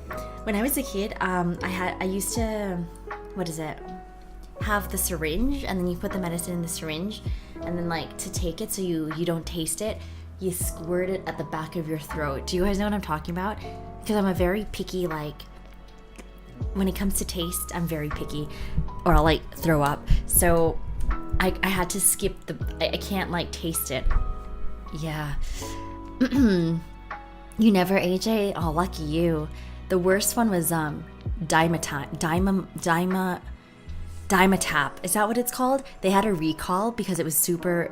When I was a kid, I used to, have the syringe, and then you put the medicine in the syringe, and then to take it so you don't taste it, you squirt it at the back of your throat. Do you guys know what I'm talking about? Because I'm a very picky, when it comes to taste, I'm very picky, or I'll throw up. So I had to skip I can't taste it. Yeah. You never, AJ? Oh, lucky you. The worst one was Dimetap. Is that what it's called? They had a recall because it was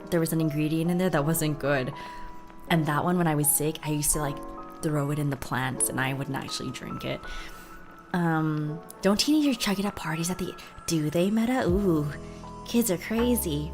there was an ingredient in there that wasn't good. And that one, when I was sick, I used to throw it in the plants and I wouldn't actually drink it. Don't teenagers chug it at parties do they, Meta? Ooh, kids are crazy.